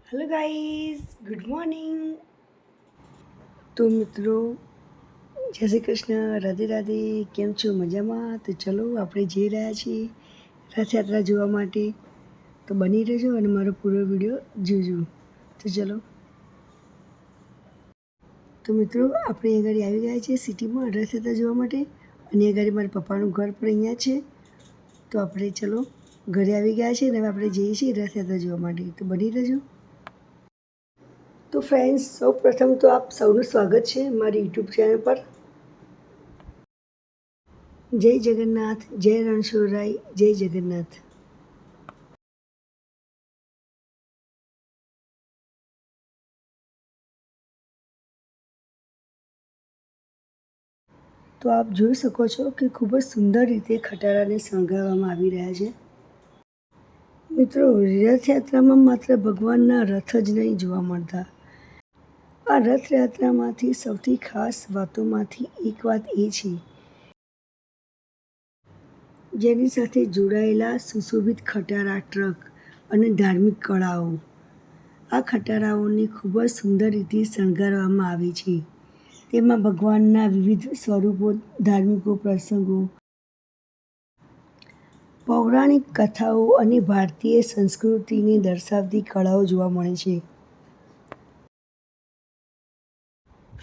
Hello guys, good morning. તો મિત્રો, જય શ્રી કૃષ્ણ, રાધે રાધે. કેમ છો? મજામાં? તો ચલો આપણે જઈ રહ્યા છીએ રથયાત્રા જોવા માટે. તો બની રહેજો અને મારો પૂરો વિડીયો જોજો. તો ચલો. તો મિત્રો, આપણે એ ગાડી આવી ગયા છીએ સિટીમાં રથયાત્રા જોવા માટે. અને એ ગાડી મારા પપ્પાનું ઘર પણ અહીંયા છે. તો આપણે ચલો ઘરે આવી ગયા છીએ અને હવે આપણે જઈએ છીએ રથયાત્રા જોવા માટે. તો બની રહેજો. તો ફ્રેન્ડ્સ, સૌ પ્રથમ તો આપ સૌનું સ્વાગત છે મારી યુટ્યુબ ચેનલ પર. જય જગન્નાથ, જય રણછોડરાય, જય જગન્નાથ. તો આપ જોઈ શકો છો કે ખૂબ જ સુંદર રીતે ખટારાને શણગારવામાં આવી રહ્યા છે. મિત્રો, રથયાત્રામાં માત્ર ભગવાનના રથ જ નહીં જોવા મળતા. આ રથયાત્રામાંથી સૌથી ખાસ વાતોમાંથી એક વાત એ છે જેની સાથે જોડાયેલા સુશોભિત ખટારા, ટ્રક અને ધાર્મિક કળાઓ. આ ખટારાઓને ખૂબ જ સુંદર રીતે શણગારવામાં આવે છે. તેમાં ભગવાનના વિવિધ સ્વરૂપો, ધાર્મિક પ્રસંગો, પૌરાણિક કથાઓ અને ભારતીય સંસ્કૃતિને દર્શાવતી કળાઓ જોવા મળે છે.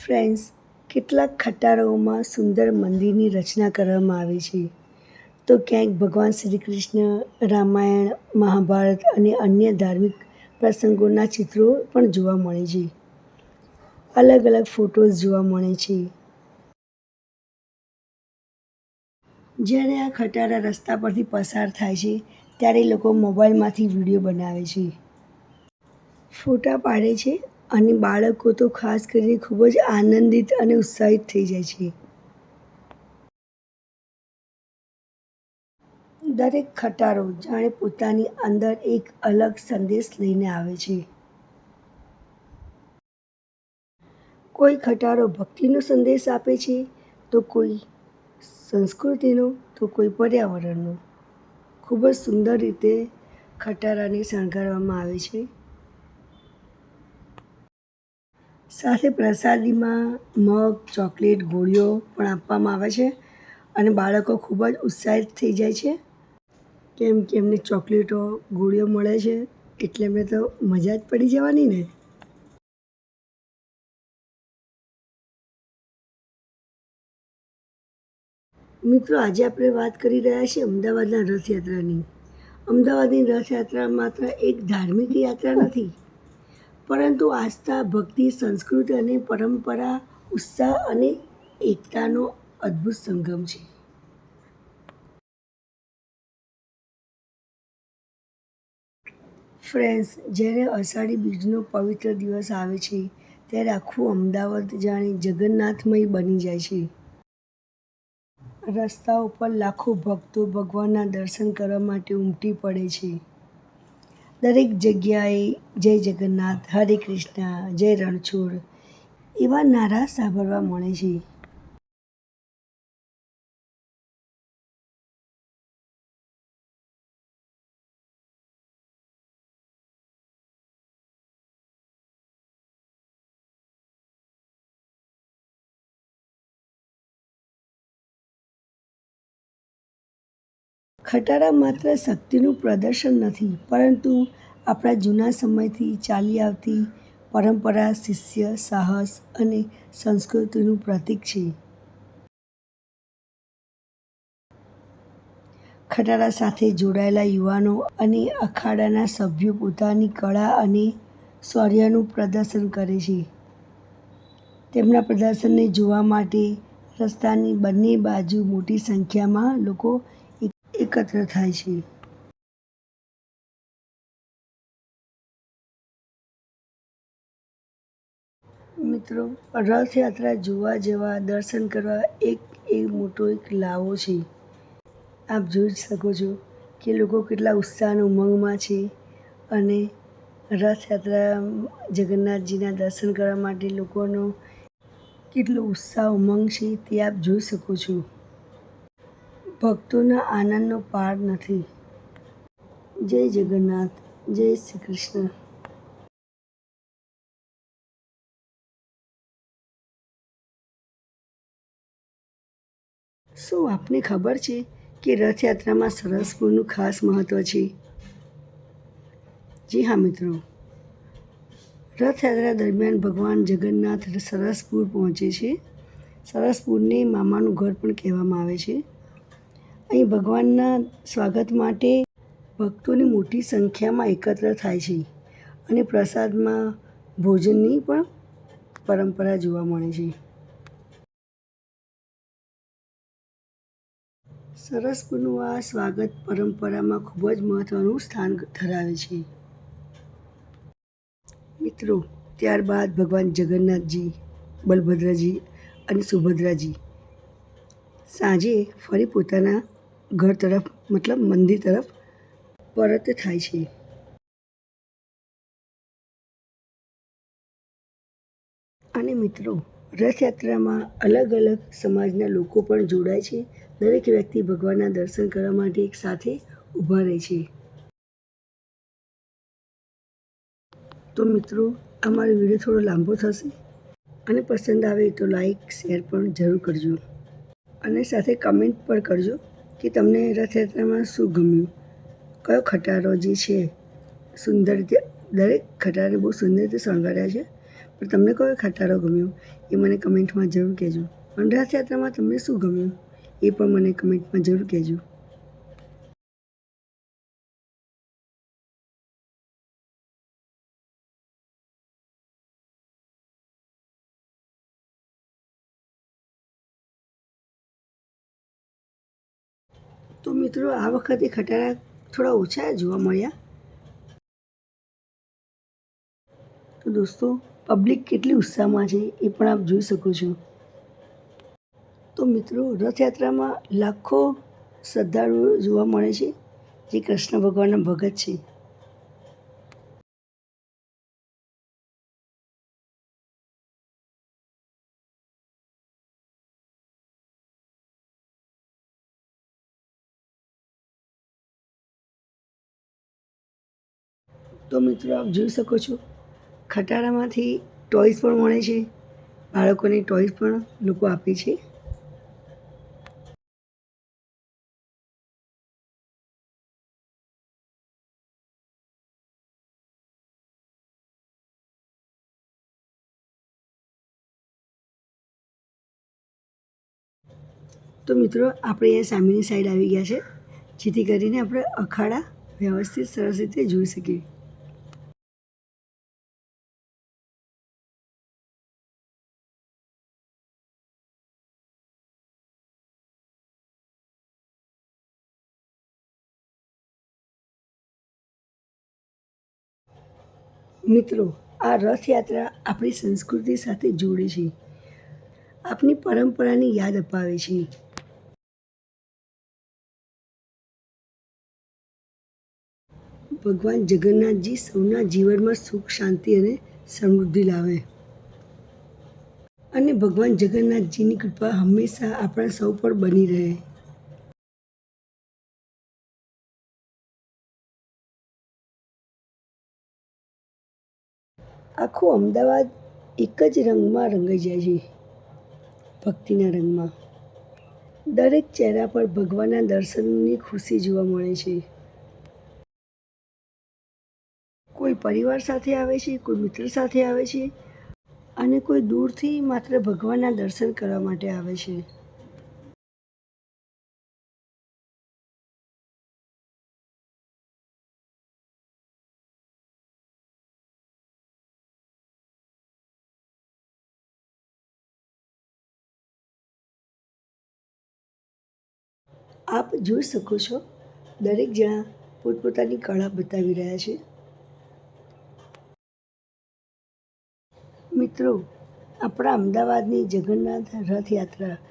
ફ્રેન્ડ્સ, કેટલાક ખટારાઓમાં સુંદર મંદિરની રચના કરવામાં આવે છે. તો ક્યાંક ભગવાન શ્રી કૃષ્ણ, રામાયણ, મહાભારત અને અન્ય ધાર્મિક પ્રસંગોના ચિત્રો પણ જોવા મળે છે. અલગ અલગ ફોટોઝ જોવા મળે છે. જ્યારે આ ખટારા રસ્તા પરથી પસાર થાય છે ત્યારે લોકો મોબાઈલમાંથી વિડીયો બનાવે છે, ફોટા પાડે છે અને બાળકો તો ખાસ કરીને ખૂબ જ આનંદિત અને ઉત્સાહિત થઈ જાય છે. દરેક ખટારો જાણે પોતાની અંદર એક અલગ સંદેશ લઈને આવે છે. કોઈ ખટારો ભક્તિનો સંદેશ આપે છે, તો કોઈ સંસ્કૃતિનો, તો કોઈ પર્યાવરણનો. ખૂબ જ સુંદર રીતે ખટારાને શણગારવામાં આવે છે. સાથે પ્રસાદીમાં મગ, ચોકલેટ, ગોળીઓ પણ આપવામાં આવે છે અને બાળકો ખૂબ જ ઉત્સાહિત થઈ જાય છે. કેમ કે એમને ચોકલેટો, ગોળીઓ મળે છે એટલે એમને તો મજા જ પડી જવાની ને. મિત્રો, આજે આપણે વાત કરી રહ્યા છીએ અમદાવાદના રથયાત્રાની. અમદાવાદની રથયાત્રા માત્ર એક ધાર્મિક યાત્રા નથી, પરંતુ આસ્થા, ભક્તિ, સંસ્કૃતિ અને પરંપરા, ઉત્સાહ અને એકતાનો અદ્ભુત સંગમ છે. ફ્રેન્ડ્સ, જ્યારે અષાઢી બીજનો પવિત્ર દિવસ આવે છે ત્યારે આખું અમદાવાદ જાણે જગન્નાથમય બની જાય છે. રસ્તાઓ પર લાખો ભક્તો ભગવાનના દર્શન કરવા માટે ઉમટી પડે છે. દરેક જગ્યાએ જય જગન્નાથ, હરે કૃષ્ણ, જય રણછોડ એવા નારા સાંભળવા મળે છે. ખટારા માત્ર શક્તિનું પ્રદર્શન નથી, પરંતુ આપણા જૂના સમયથી ચાલી આવતી પરંપરા, શિસ્ત, સાહસ અને સંસ્કૃતિનું પ્રતીક છે. ખટારા સાથે જોડાયેલા યુવાનો અને અખાડાના સભ્યો પોતાની કળા અને શૌર્યનું પ્રદર્શન કરે છે. તેમના પ્રદર્શનને જોવા માટે રસ્તાની બંને બાજુ મોટી સંખ્યામાં લોકો એકત્ર થાય છે. મિત્રો, રથયાત્રા જોવા જવા, દર્શન કરવા એ મોટો એક લાવો છે. આપ જોઈ શકો છો કે લોકો કેટલા ઉત્સાહ અને ઉમંગમાં છે અને રથયાત્રા જગન્નાથજીના દર્શન કરવા માટે લોકોનો કેટલો ઉત્સાહ, ઉમંગ છે તે આપ જોઈ શકો છો. ભક્તોના આનંદનો પાર નથી. જય જગન્નાથ, જય શ્રી કૃષ્ણ. શું આપને ખબર છે કે રથયાત્રામાં સરસપુરનું ખાસ મહત્ત્વ છે? જી હા મિત્રો, રથયાત્રા દરમિયાન ભગવાન જગન્નાથ સરસપુર પહોંચે છે. સરસપુરને મામાનું ઘર પણ કહેવામાં આવે છે. અહીં ભગવાનના સ્વાગત માટે ભક્તોની મોટી સંખ્યામાં એકત્ર થાય છે અને પ્રસાદમાં ભોજનની પણ પરંપરા જોવા મળે છે. સરસપુરનું આ સ્વાગત પરંપરામાં ખૂબ જ મહત્ત્વનું સ્થાન ધરાવે છે. મિત્રો, ત્યારબાદ ભગવાન જગન્નાથજી, બલભદ્રજી અને સુભદ્રાજી સાંજે ફરી પોતાના ઘર તરફ મતલબ મંદિર તરફ પરત થાય છે. અને મિત્રો, રથયાત્રામાં અલગ અલગ સમાજના લોકો પણ જોડાય છે. દરેક વ્યક્તિ ભગવાનના દર્શન કરવા માટે એક સાથે ઊભા રહે છે. તો મિત્રો, અમારો વિડીયો થોડો લાંબો થશે અને પસંદ આવે તો લાઈક શેર પણ જરૂર કરજો અને સાથે કમેન્ટ પણ કરજો કે તમને રથયાત્રામાં શું ગમ્યું, કયો ખટારો જે છે સુંદર રીતે, દરેક ખટારાને બહુ સુંદર રીતે શણગાર્યા છે, પણ તમને કયો ખટારો ગમ્યો એ મને કમેન્ટમાં જરૂર કહેજો. અને રથયાત્રામાં તમને શું ગમ્યું એ પણ મને કમેન્ટમાં જરૂર કહેજો. તો મિત્રો, આ વખતે ખટારા થોડા ઓછા જોવા મળ્યા. તો દોસ્તો, પબ્લિક કેટલી ઉત્સાહમાં છે એ પણ આપ જોઈ શકો છો. તો મિત્રો, રથયાત્રામાં લાખો શ્રદ્ધાળુઓ જોવા મળે છે જે કૃષ્ણ ભગવાનના ભગત છે. તો મિત્રો, આપ જોઈ શકો છો ખટારામાંથી ટોયસ પણ મળે છે. બાળકોને ટોયસ પણ લોકો આપે છે. તો મિત્રો, આપણે અહીંયા સામેની સાઈડ આવી ગયા છે જેથી કરીને આપણે અખાડા વ્યવસ્થિત સરસ રીતે જોઈ શકીએ. મિત્રો, આ રથયાત્રા આપણી સંસ્કૃતિ સાથે જોડે છે, આપણી પરંપરાની યાદ અપાવે છે. ભગવાન જગન્નાથજી સૌના જીવનમાં સુખ, શાંતિ અને સમૃદ્ધિ લાવે અને ભગવાન જગન્નાથજીની કૃપા હંમેશા આપણા સૌ પર બની રહે. આખું અમદાવાદ એક જ રંગમાં રંગાઈ જાય છે, ભક્તિના રંગમાં. દરેક ચહેરા પર ભગવાનના દર્શનની ખુશી જોવા મળે છે. કોઈ પરિવાર સાથે આવે છે, કોઈ મિત્ર સાથે આવે છે અને કોઈ દૂરથી માત્ર ભગવાનના દર્શન કરવા માટે આવે છે. આપ જોઈ શકો છો દરેક જણા પોતપોતાની કળા બતાવી રહ્યા છે. મિત્રો, આપણા અમદાવાદની જગન્નાથ રથયાત્રા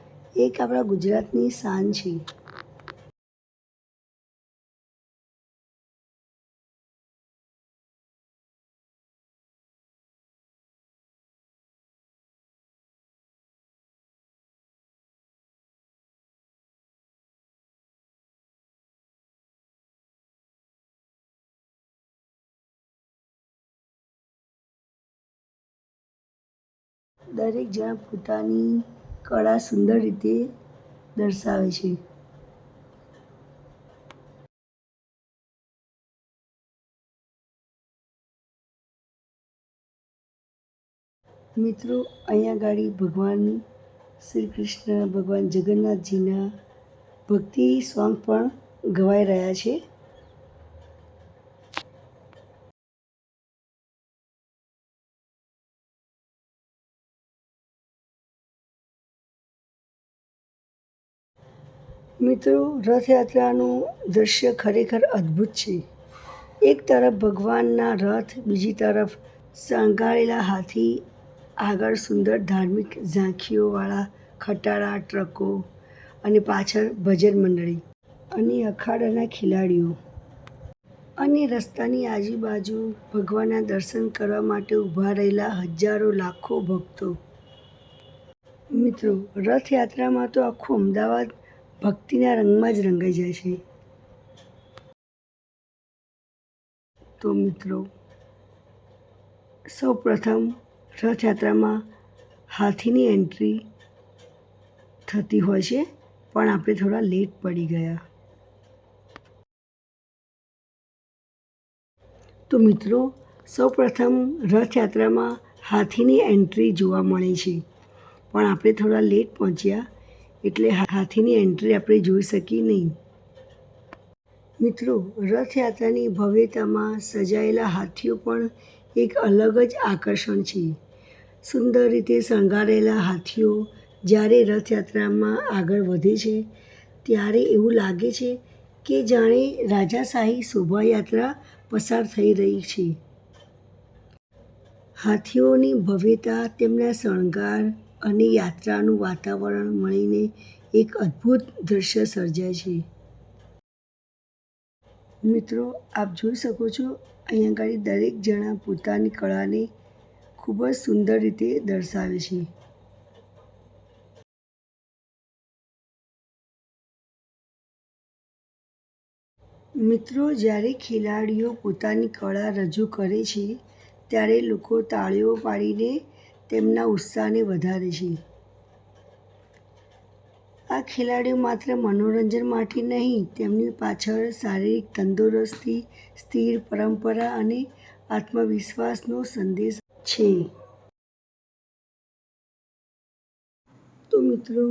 એક આપણા ગુજરાતની શાન છે. દરેક જણ પોતાની કળા સુંદર રીતે દર્શાવે છે. મિત્રો, અહીંયા ગાડી ભગવાન શ્રી કૃષ્ણ, ભગવાન જગન્નાથજીના ભક્તિ સોંગ પણ ગવાઈ રહ્યા છે. મિત્રો, રથયાત્રાનું દૃશ્ય ખરેખર અદ્ભુત છે. એક તરફ ભગવાનના રથ, બીજી તરફ શણગારેલા હાથી, આગળ સુંદર ધાર્મિક ઝાંખીઓવાળા ખટારા ટ્રકો અને પાછળ ભજન મંડળી અને અખાડાના ખેલાડીઓ અને રસ્તાની આજુબાજુ ભગવાનના દર્શન કરવા માટે ઊભા રહેલા હજારો લાખો ભક્તો. મિત્રો, રથયાત્રામાં તો આખું અમદાવાદ ભક્તિના રંગમાં જ રંગાઈ જાય છે. તો મિત્રો, સૌપ્રથમ રથયાત્રામાં હાથીની એન્ટ્રી થતી હોય છે, પણ આપણે થોડા લેટ પડી ગયા. તો મિત્રો, સૌપ્રથમ રથયાત્રામાં હાથીની એન્ટ્રી જોવા મળે છે, પણ આપણે થોડા લેટ પહોંચ્યા એટલે હાથીની એન્ટ્રી આપણે જોઈ શકી નહીં. મિત્રો, રથયાત્રાની ભવ્યતામાં સજાયેલા હાથીઓ પણ એક અલગ જ આકર્ષણ છે. સુંદર રીતે શણગારેલા હાથીઓ જ્યારે રથયાત્રામાં આગળ વધે છે ત્યારે એવું લાગે છે કે જાણે રાજાશાહી શોભાયાત્રા પસાર થઈ રહી છે. હાથીઓની ભવ્યતા, તેમના શણગાર અને યાત્રાનું વાતાવરણ મળીને એક અદ્ભુત દૃશ્ય સર્જાય છે. મિત્રો, આપ જોઈ શકો છો, અહીંયા આગળ દરેક જણા પોતાની કળાને ખૂબ જ સુંદર રીતે દર્શાવે છે. મિત્રો, જ્યારે ખેલાડીઓ પોતાની કળા રજૂ કરે છે ત્યારે લોકો તાળીઓ પાડીને તેમના ઉત્સાહને વધારે છે. આ ખેલાડીઓ માત્ર મનોરંજન માટે નહીં, તેમની પાછળ શારીરિક તંદુરસ્તી, સ્થિર પરંપરા અને આત્મવિશ્વાસનો સંદેશ છે. તો મિત્રો,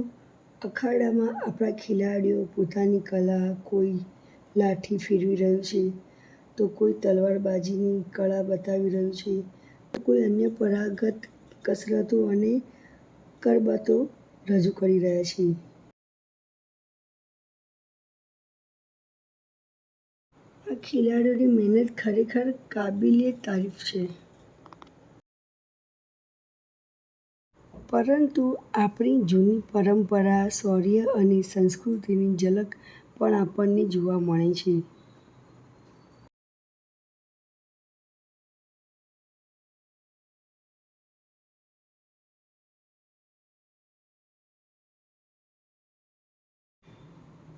અખાડામાં આપણા ખેલાડીઓ પોતાની કલા, કોઈ લાઠી ફેરવી રહ્યું છે, તો કોઈ તલવારબાજીની કળા બતાવી રહ્યું છે, તો કોઈ અન્ય પરંપરાગત કસરતો અને કરતબો રજૂ કરી રહ્યા છે. આ ખેલાડીઓની મહેનત ખરેખર કાબિલે તારીફ છે. પરંતુ આપણી જૂની પરંપરા, શૌર્ય અને સંસ્કૃતિની ઝલક પણ આપણને જોવા મળે છે.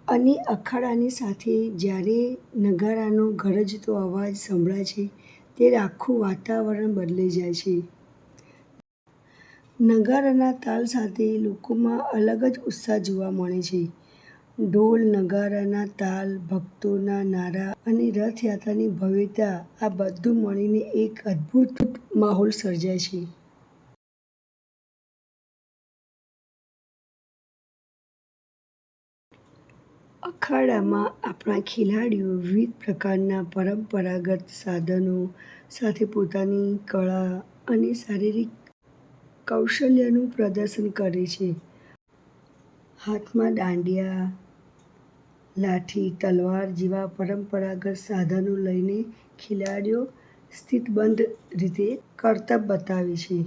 અને અખાડાની સાથે જ્યારે નગારાનો ગરજતો અવાજ સંભળાય છે ત્યારે આખું વાતાવરણ બદલાઈ જાય છે. નગારાના તાલ સાથે લોકોમાં અલગ જ ઉત્સાહ જોવા મળે છે. ઢોલ, નગારાના તાલ, ભક્તોના નારા અને રથયાત્રાની ભવ્યતા, આ બધું મળીને એક અદ્ભુત માહોલ સર્જાય છે. અખાડામાં આપણા ખેલાડીઓ વિવિધ પ્રકારના પરંપરાગત સાધનો સાથે પોતાની કળા અને શારીરિક કૌશલ્યનું પ્રદર્શન કરે છે. હાથમાં દાંડિયા, લાઠી, તલવાર જેવા પરંપરાગત સાધનો લઈને ખેલાડીઓ શિસ્તબદ્ધ રીતે કરતબ બતાવે છે.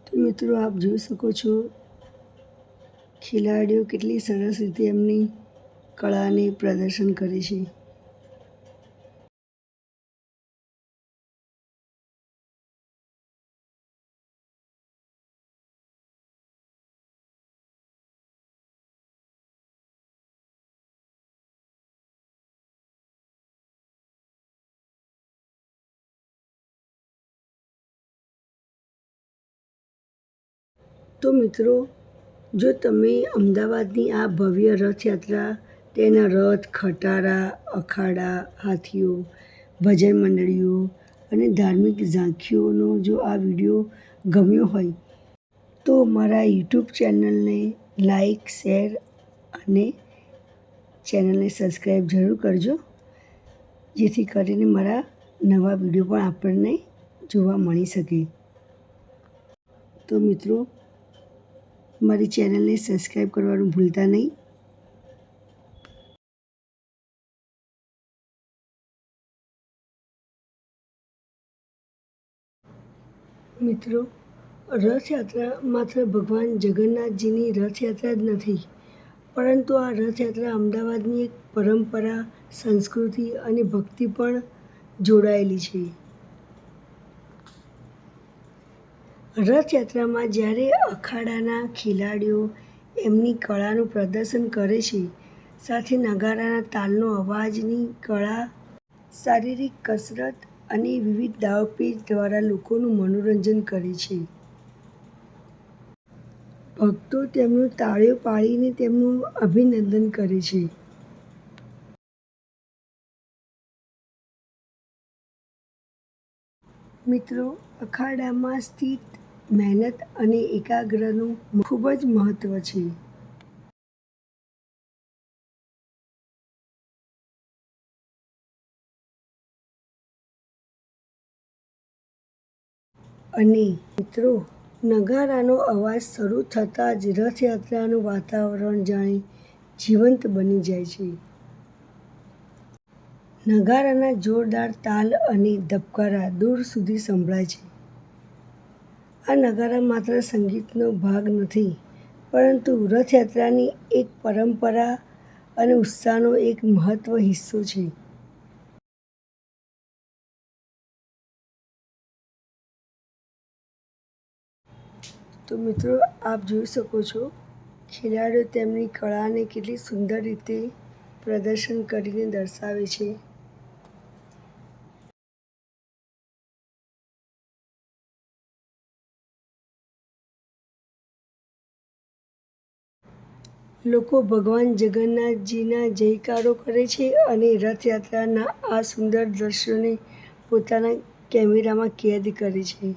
તો મિત્રો આપ જોઈ શકો છો ખેલાડીઓ કેટલી સરસ રીતે એમની કળાને પ્રદર્શન કરે છે. તો મિત્રો જો તમે અમદાવાદની આ ભવ્ય રથયાત્રા, તેના રથ, ખટારા, અખાડા, હાથીઓ, ભજન મંડળીઓ અને ધાર્મિક ઝાંખીઓનો જો આ વિડીયો ગમ્યો હોય તો મારા યુટ્યુબ ચેનલને લાઈક, શેર અને ચેનલને સબસ્ક્રાઈબ જરૂર કરજો, જેથી કરીને મારા નવા વિડીયો પણ આપણને જોવા મળી શકે. તો મિત્રો મારી ચેનલને સબસ્ક્રાઈબ કરવાનું ભૂલતા નહીં. મિત્રો રથયાત્રા માત્ર ભગવાન જગન્નાથજીની રથયાત્રા જ નથી, પરંતુ આ રથયાત્રા અમદાવાદની એક પરંપરા, સંસ્કૃતિ અને ભક્તિ પણ જોડાયેલી છે. રથયાત્રામાં જ્યારે અખાડાના ખેલાડીઓ એમની કળાનું પ્રદર્શન કરે છે, સાથે નગારાના તાલનો અવાજની કળા, શારીરિક કસરત અને વિવિધ દાવપેચ દ્વારા લોકોનું મનોરંજન કરે છે. ભક્તો તેમનું તાળીઓ પાડીને તેમનું અભિનંદન કરે છે. મિત્રો અખાડામાં સ્થિત મહેનત અને એકાગ્રતાનું ખૂબ જ મહત્વ છે. અને મિત્રો નગારાનો અવાજ શરૂ થતાં જ રથયાત્રાનું વાતાવરણ જાણે જીવંત બની જાય છે. નગારાના જોરદાર તાલ અને ધબકારા દૂર સુધી સંભળાય છે. આ નગારા માત્ર સંગીતનો ભાગ નથી, પરંતુ રથયાત્રાની એક પરંપરા અને ઉત્સાહનો એક મહત્વ હિસ્સો છે. તો મિત્રો આપ જોઈ શકો છો ખેલાડીઓ તેમની કળાને કેટલી સુંદર રીતે પ્રદર્શન કરીને દર્શાવે છે. લોકો ભગવાન જગન્નાથજીના જયકારો કરે છે અને રથયાત્રાના આ સુંદર દ્રશ્યોને પોતાના કેમેરામાં કેદ કરે છે.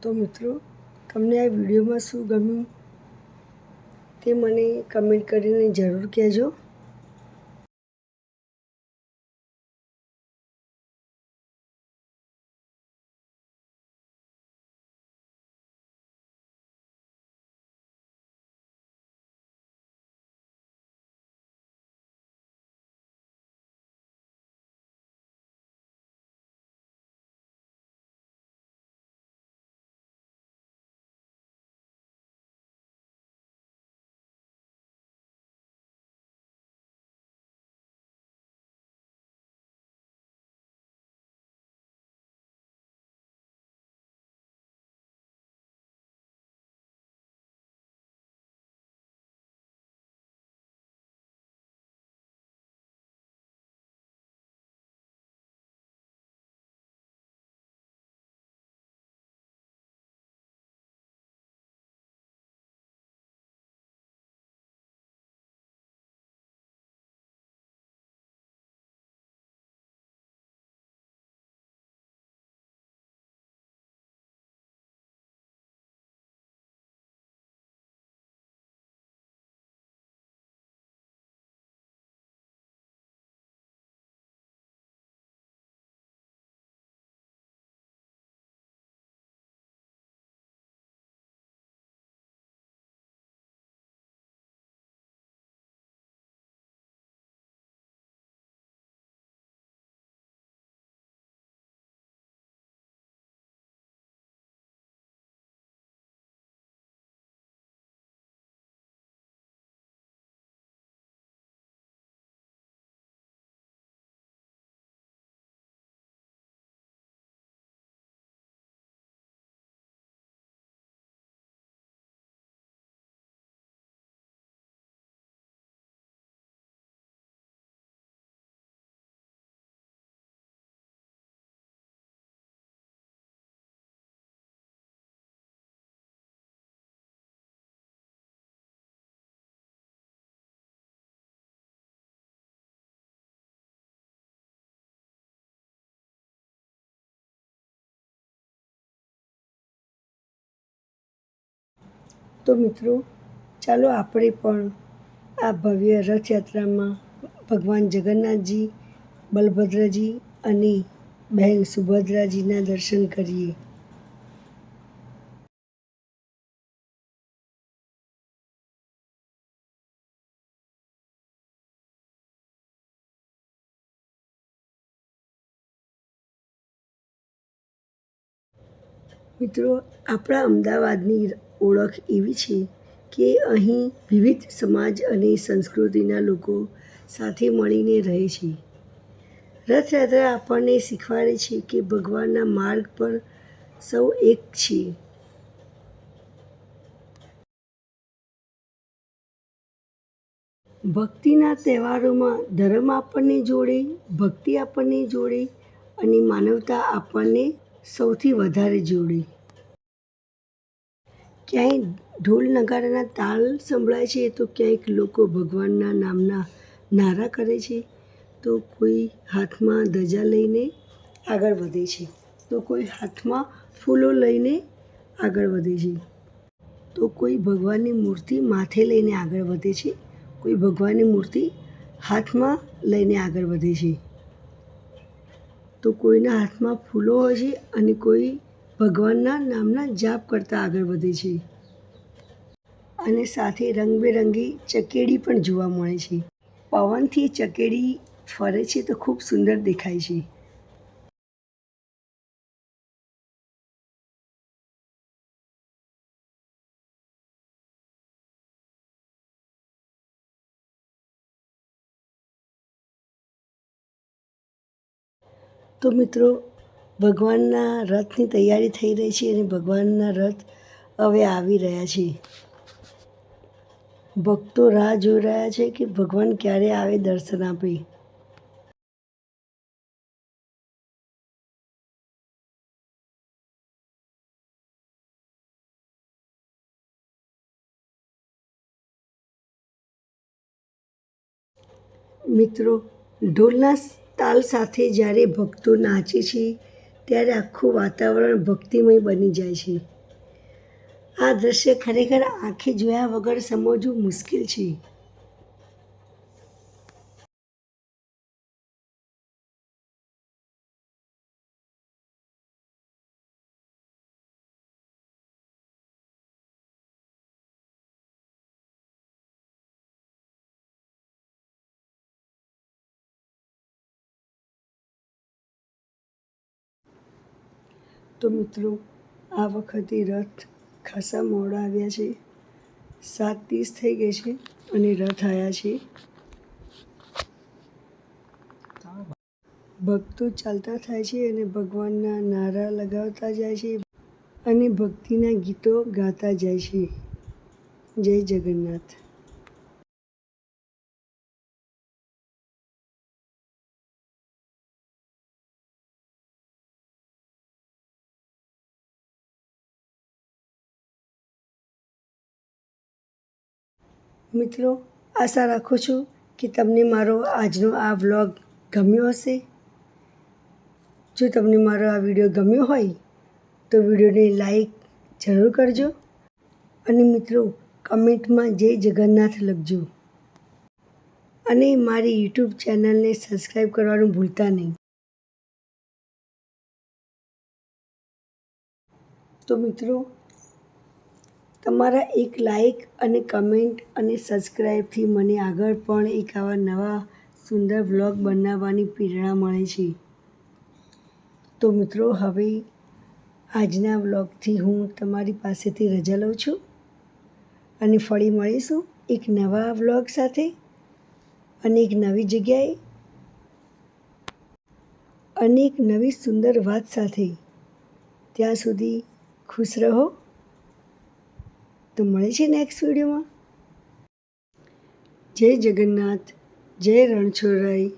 તો મિત્રો તમને આ વિડીયોમાં શું ગમ્યું તે મને કમેન્ટ કરીને જરૂર કહેજો. તો મિત્રો, ચાલો આપણે પણ આ ભવ્ય રથયાત્રામાં ભગવાન જગન્નાથજી, બલભદ્રજી અને બહેન સુભદ્રાજીના દર્શન કરીએ. મિત્રો, આપણા અમદાવાદની ઓળખ એવી છે કે અહીં વિવિધ સમાજ અને સંસ્કૃતિના લોકો સાથે મળીને રહે છે. રથયાત્રા આપણને શીખવાડે છે કે ભગવાનના માર્ગ પર સૌ એક છે. ભક્તિના તહેવારોમાં ધર્મ આપણને જોડે, ભક્તિ આપણને જોડે અને માનવતા આપણને સૌથી વધારે જોડે. ક્યાંય ઢોલ નગારાના તાલ સંભળાય છે તો ક્યાંક લોકો ભગવાનના નામના નારા કરે છે, તો કોઈ હાથમાં ધજા લઈને આગળ વધે છે, તો કોઈ હાથમાં ફૂલો લઈને આગળ વધે છે, તો કોઈ ભગવાનની મૂર્તિ માથે લઈને આગળ વધે છે, કોઈ ભગવાનની મૂર્તિ હાથમાં લઈને આગળ વધે છે, તો કોઈના હાથમાં ફૂલો હોય છે અને કોઈ ભગવાનના નામના જાપ કરતા આગળ વધે છે. અને સાથે રંગબેરંગી ચકેડી પણ જોવા મળે છે. પવનથી ચકેડી ફરે છે તો ખૂબ સુંદર દેખાય છે. તો મિત્રો, ભગવાનના રથની તૈયારી થઈ રહી છે અને ભગવાનના રથ હવે આવી રહ્યા છે. ભક્તો રાહ જોઈ રહ્યા છે કે ભગવાન ક્યારે આવે, દર્શન આપે. મિત્રો, ઢોલના તાલ સાથે જ્યારે ભક્તો નાચે છે ત્યારે આખું વાતાવરણ ભક્તિમય બની જાય છે. આ દ્રશ્ય ખરેખર આંખે જોયા વગર સમજવું મુશ્કેલ છે. તો મિત્રો, આ વખતે રથ ખાસા મોડા આવ્યા છે. 7:30 થઈ ગઈ છે અને રથ આવ્યા છે. ભક્તો ચાલતા થાય છે અને ભગવાનના નારા લગાવતા જાય છે અને ભક્તિના ગીતો ગાતા જાય છે. જય જગન્નાથ. મિત્રો, આશા રાખું છું કે તમને મારો આજનો આ વ્લોગ ગમ્યો હશે. જો તમને મારો આ વિડીયો ગમ્યો હોય તો વિડીયોને લાઈક જરૂર કરજો અને મિત્રો, કમેન્ટમાં જય જગન્નાથ લખજો અને મારી યુટ્યુબ ચેનલને સબસ્ક્રાઈબ કરવાનું ભૂલતા નહીં. તો મિત્રો, તમારા એક લાઈક અને કમેન્ટ અને સબસ્ક્રાઈબથી મને આગળ પણ એક આવા નવા સુંદર વ્લોગ બનાવવાની પ્રેરણા મળે છે. તો મિત્રો, હવે આજના વ્લોગથી હું તમારી પાસેથી રજા લઉં છું અને ફરી મળીશું એક નવા વ્લોગ સાથે અને એક નવી જગ્યાએ અને એક નવી સુંદર વાત સાથે. ત્યાં સુધી ખુશ રહો. તો મળે છે નેક્સ્ટ વિડીયોમાં. જય જગન્નાથ, જય રણછોડરાય.